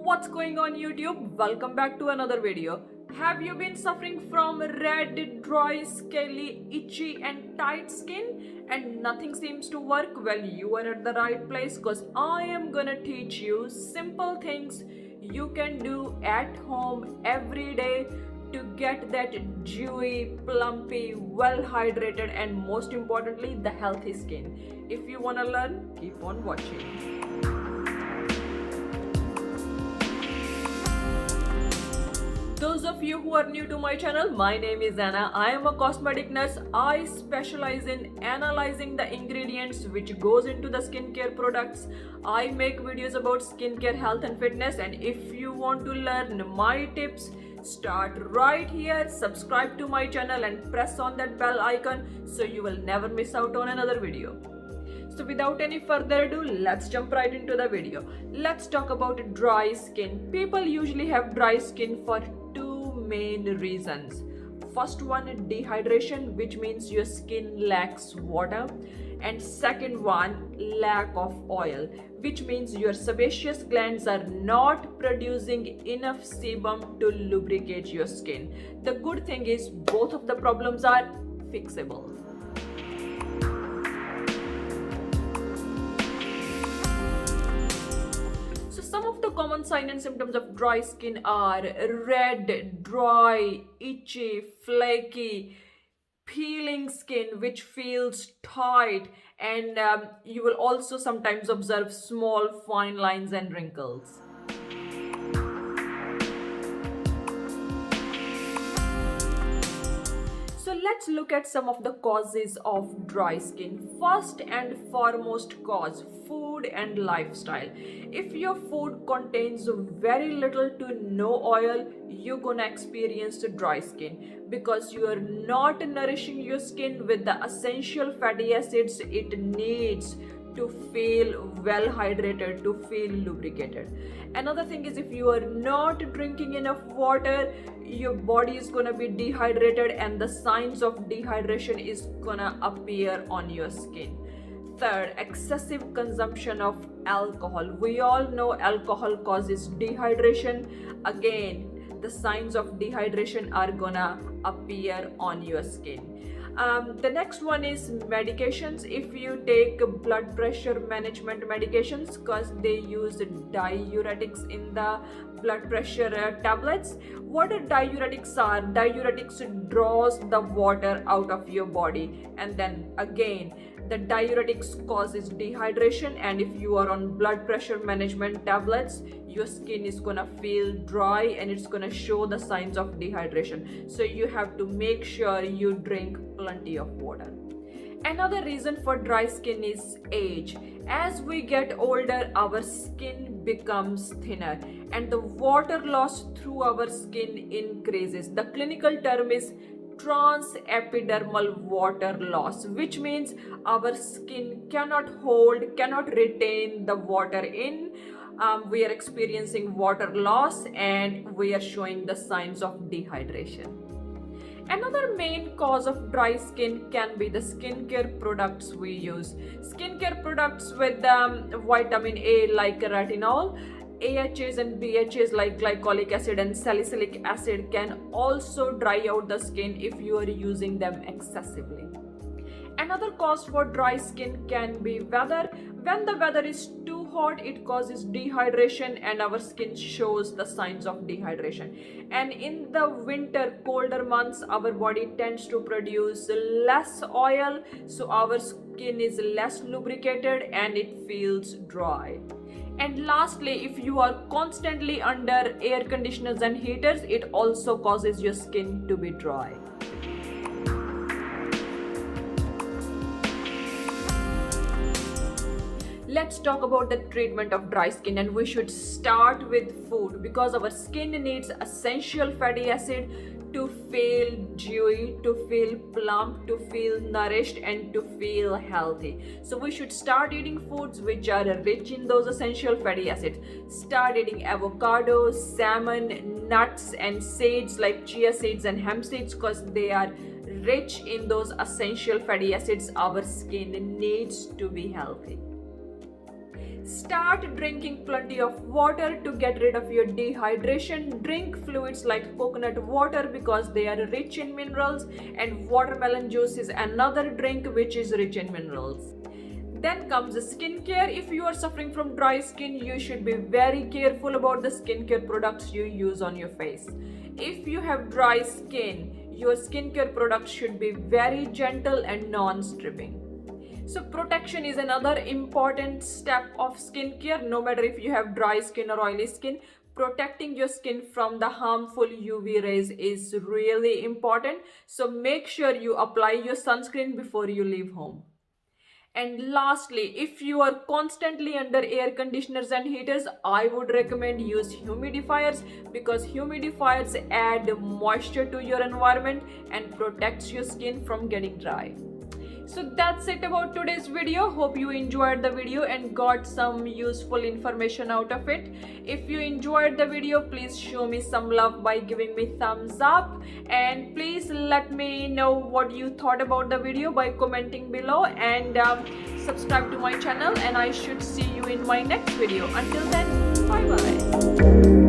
What's going on YouTube? Welcome back to another video. Have you been suffering from red, dry, scaly, itchy and tight skin and nothing seems to work? Well, you are at the right place because I am gonna teach you simple things you can do at home every day to get that dewy, plumpy, well hydrated and most importantly the healthy skin. If you wanna learn, keep on watching. Those of you who are new to my channel, my name is Anna. I am a cosmetic nurse. I specialize in analyzing the ingredients which goes into the skincare products. I make videos about skincare health and fitness, and if you want to learn my tips, start right here, subscribe to my channel and press on that bell icon so you will never miss out on another video. So without any further ado, let's jump right into the video. Let's talk about dry skin. People usually have dry skin for two main reasons. First one, dehydration, which means your skin lacks water, and second one, lack of oil, which means your sebaceous glands are not producing enough sebum to lubricate your skin. The good thing is both of the problems are fixable. Some of the common signs and symptoms of dry skin are red, dry, itchy, flaky, peeling skin which feels tight, and you will also sometimes observe small fine lines and wrinkles. So let's look at some of the causes of dry skin. First and foremost cause, food and lifestyle. If your food contains very little to no oil, you're gonna experience dry skin because you are not nourishing your skin with the essential fatty acids it needs to feel well hydrated, to feel lubricated. Another thing is if you are not drinking enough water, your body is gonna be dehydrated and the signs of dehydration is gonna appear on your skin. Third, excessive consumption of alcohol. We all know alcohol causes dehydration. Again, the signs of dehydration are gonna appear on your skin. The next one is medications. If you take blood pressure management medications, because they use diuretics in the blood pressure tablets. What diuretics are? Diuretics draws the water out of your body, and then again the diuretics causes dehydration, and if you are on blood pressure management tablets, your skin is gonna feel dry and it's gonna show the signs of dehydration. So you have to make sure you drink plenty of water. Another reason for dry skin is age. As we get older, our skin becomes thinner and the water loss through our skin increases. The clinical term is transepidermal water loss, which means our skin cannot retain the water in. We are experiencing water loss and we are showing the signs of dehydration. Another main cause of dry skin can be the skincare products we use. Skincare products with vitamin A like retinol, AHAs and BHAs like glycolic acid and salicylic acid can also dry out the skin if you are using them excessively. Another cause for dry skin can be weather. When the weather is too hot, it causes dehydration and our skin shows the signs of dehydration. And in the winter, colder months, our body tends to produce less oil, so our skin is less lubricated and it feels dry. And lastly, if you are constantly under air conditioners and heaters, it also causes your skin to be dry. Let's talk about the treatment of dry skin, and we should start with food because our skin needs essential fatty acid to feel dewy, to feel plump, to feel nourished and to feel healthy. So we should start eating foods which are rich in those essential fatty acids. Start eating avocados, salmon, nuts and seeds like chia seeds and hemp seeds because they are rich in those essential fatty acids our skin needs to be healthy. Start drinking plenty of water to get rid of your dehydration. Drink fluids like coconut water because they are rich in minerals, and watermelon juice is another drink which is rich in minerals. Then comes the skincare. If you are suffering from dry skin, you should be very careful about the skincare products you use on your face. If you have dry skin, your skincare products should be very gentle and non-stripping. So protection is another important step of skincare. No matter if you have dry skin or oily skin, protecting your skin from the harmful UV rays is really important. So make sure you apply your sunscreen before you leave home. And lastly, if you are constantly under air conditioners and heaters, I would recommend use humidifiers because humidifiers add moisture to your environment and protects your skin from getting dry. So that's it about today's video. Hope you enjoyed the video and got some useful information out of it. If you enjoyed the video, please show me some love by giving me thumbs up, and please let me know what you thought about the video by commenting below, and subscribe to my channel, and I should see you in my next video. Until then, bye bye.